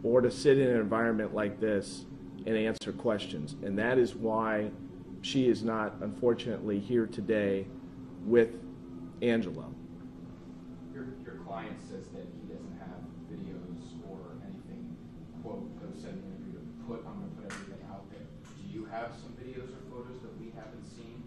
or to sit in an environment like this and answer questions. And that is why she is not, unfortunately, here today with Angelo. Your client says that he doesn't have videos or anything, quote, goes said in the interview, I'm going to put everything out there. Do you have some videos or photos that we haven't seen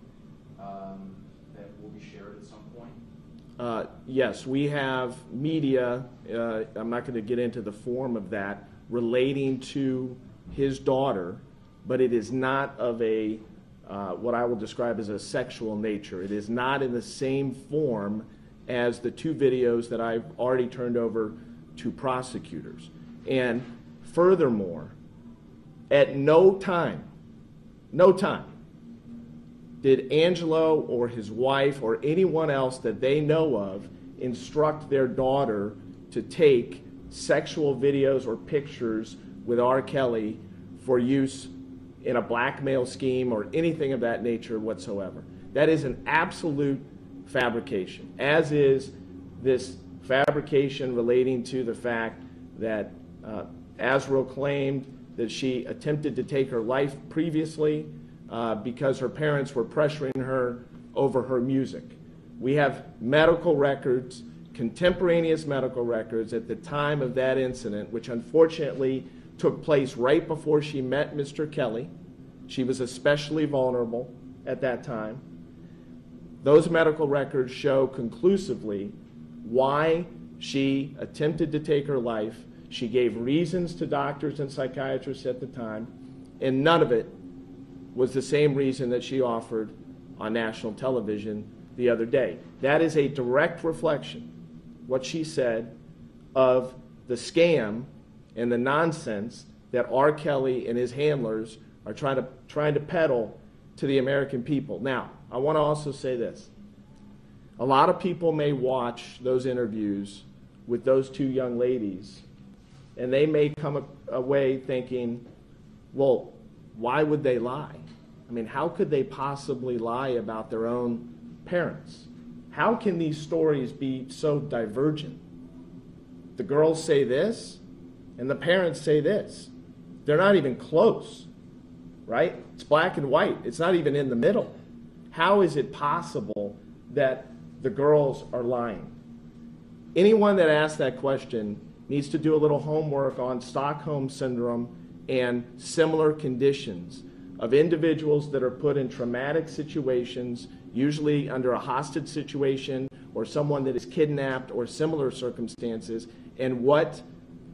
that will be shared at some point? Yes, we have media, I'm not going to get into the form of that, relating to his daughter, but it is not of a, what I will describe as a sexual nature. It is not in the same form as the two videos that I've already turned over to prosecutors. And furthermore, at no time did Angelo or his wife or anyone else that they know of instruct their daughter to take sexual videos or pictures with R. Kelly for use in a blackmail scheme or anything of that nature whatsoever. That is an absolute fabrication, as is this fabrication relating to the fact that Azriel claimed that she attempted to take her life previously because her parents were pressuring her over her music. We have medical records, contemporaneous medical records at the time of that incident, which unfortunately took place right before she met Mr. Kelly. She was especially vulnerable at that time. Those medical records show conclusively why she attempted to take her life. She gave reasons to doctors and psychiatrists at the time, and none of it was the same reason that she offered on national television the other day. That is a direct reflection, what she said, of the scam and the nonsense that R. Kelly and his handlers are trying to peddle to the American people. Now, I want to also say this. A lot of people may watch those interviews with those two young ladies, and they may come away thinking, well, why would they lie? I mean, how could they possibly lie about their own parents? How can these stories be so divergent? The girls say this, and the parents say this. They're not even close, right? It's black and white. It's not even in the middle. How is it possible that the girls are lying? Anyone that asks that question needs to do a little homework on Stockholm Syndrome and similar conditions of individuals that are put in traumatic situations, usually under a hostage situation or someone that is kidnapped or similar circumstances, and what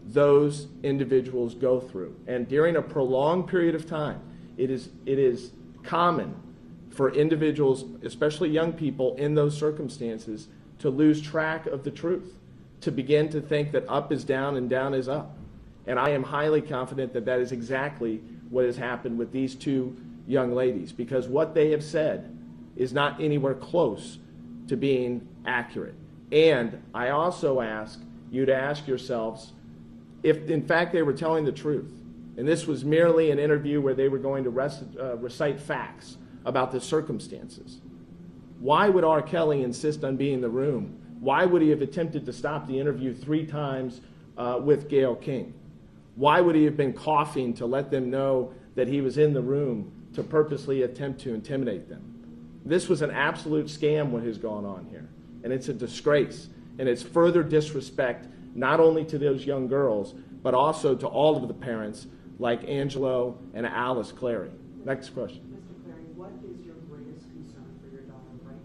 those individuals go through. And during a prolonged period of time, it is common for individuals, especially young people in those circumstances, to lose track of the truth, to begin to think that up is down and down is up. And I am highly confident that that is exactly what has happened with these two young ladies, because what they have said is not anywhere close to being accurate. And I also ask you to ask yourselves if in fact they were telling the truth, and this was merely an interview where they were going to recite facts about the circumstances. Why would R. Kelly insist on being in the room? Why would he have attempted to stop the interview 3 times with Gayle King? Why would he have been coughing to let them know that he was in the room to purposely attempt to intimidate them? This was an absolute scam what has gone on here, and it's a disgrace, and it's further disrespect not only to those young girls, but also to all of the parents like Angelo and Alice Clary. Next question. Mr. Clary, what is your greatest concern for your daughter right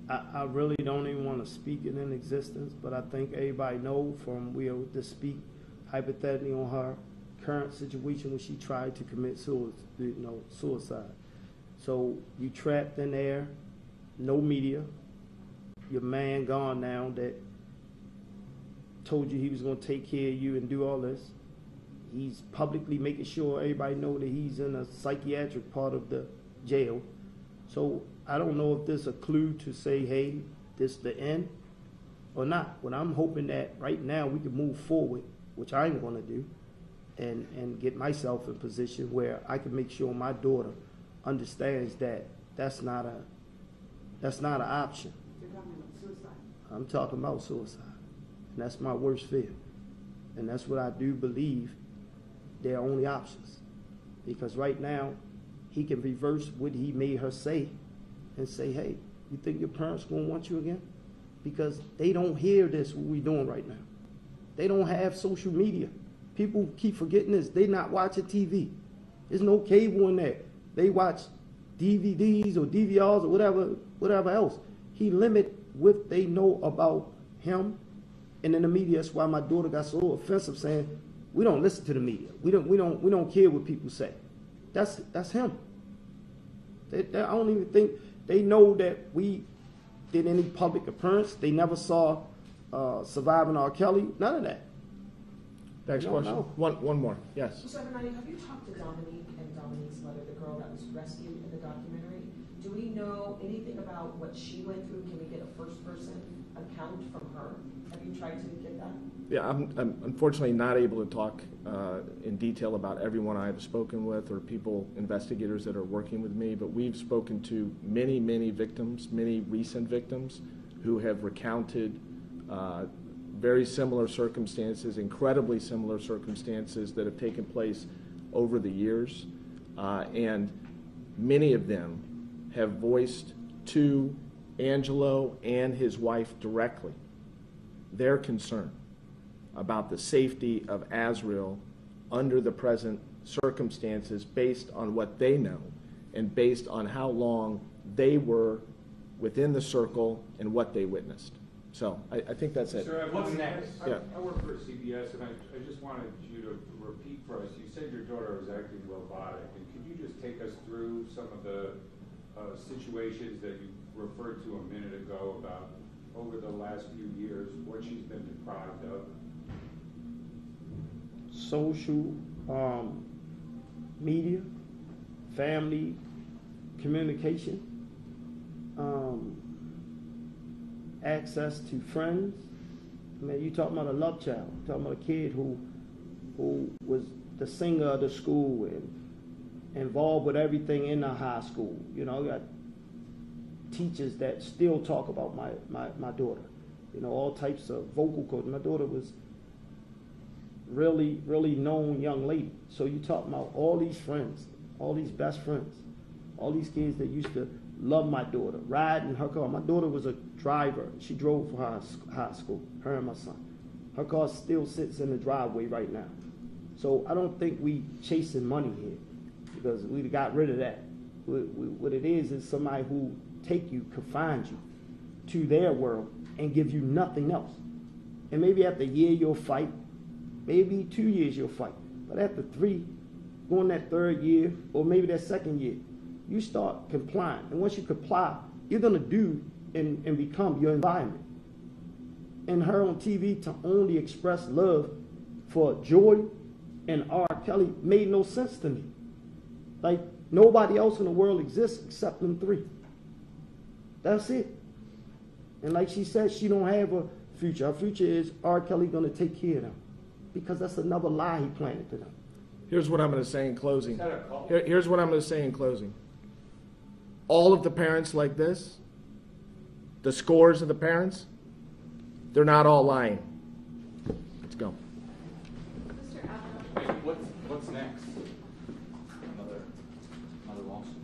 now? I really don't even want to speak it in existence, but I think everybody know from we are to speak hypothetically on her current situation when she tried to commit suicide. So you trapped in there, no media, your man gone now that told you he was going to take care of you and do all this. He's publicly making sure everybody know that he's in a psychiatric part of the jail. So I don't know if this is a clue to say, hey, this is the end or not. But I'm hoping that right now we can move forward, which I'm going to do, and get myself in a position where I can make sure my daughter understands that that's not an option. You're talking about suicide. I'm talking about suicide, and that's my worst fear. And that's what I do believe their only options. Because right now, he can reverse what he made her say and say, hey, you think your parents gonna want you again? Because they don't hear this, what we doing right now. They don't have social media. People keep forgetting this. They not watching TV. There's no cable in there. They watch DVDs or DVRs or whatever else. He limit what they know about him. And in the media, that's why my daughter got so offensive, saying, we don't listen to the media. We don't care what people say. That's him. I don't even think they know that we did any public appearance. They never saw Surviving R. Kelly. None of that. Next don't question. know. One more. Yes. So, Bernardi, have you talked to Dominique and Dominique's mother, the girl that was rescued in the documentary? Do we know anything about what she went through? Can we get a first-person account from her? Have you tried to get that? Yeah, I'm unfortunately not able to talk in detail about everyone I've spoken with or people, investigators that are working with me, but we've spoken to many, many victims, many recent victims who have recounted very similar circumstances, incredibly similar circumstances that have taken place over the years. And many of them have voiced to Angelo and his wife directly their concern about the safety of Azriel under the present circumstances based on what they know and based on how long they were within the circle and what they witnessed. So I think that's it. Sir, What's next? I work for CBS, and I just wanted you to repeat for us. You said your daughter was acting robotic, and could you just take us through some of the situations that you referred to a minute ago about over the last few years, what she's been deprived of? Social media, family, communication, access to friends. I mean, you talking about a love child, you're talking about a kid who was the singer of the school and involved with everything in the high school. You know, got teachers that still talk about my daughter. You know, all types of vocal coaching. My daughter was really, really known young lady. So you talking about all these friends, all these best friends, all these kids that used to love my daughter, ride in her car. My daughter was a driver. She drove for her high school, her and my son. Her car still sits in the driveway right now. So I don't think we chasing money here because we got rid of that. What it is somebody who take you, confine you to their world and give you nothing else. And maybe after a year you'll fight, maybe 2 years you'll fight. But after 3, going that 3rd year, or maybe that 2nd year, you start complying. And once you comply, you're gonna do and become your environment. And her on TV to only express love for Joy and R. Kelly made no sense to me. Like, nobody else in the world exists except them 3. That's it. And like she said, she don't have a future. Her future is R. Kelly gonna take care of them. Because that's another lie he planted to them. Here's what I'm going to say in closing. Here's what I'm going to say in closing. All of the parents like this, the scores of the parents, they're not all lying. Let's go. Wait, what's next? Another lawsuit?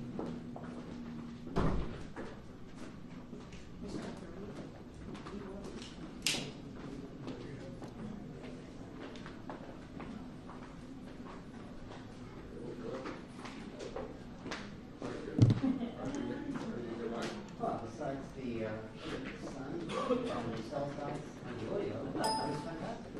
Besides the sun and the cell sites and the audio, that was fantastic.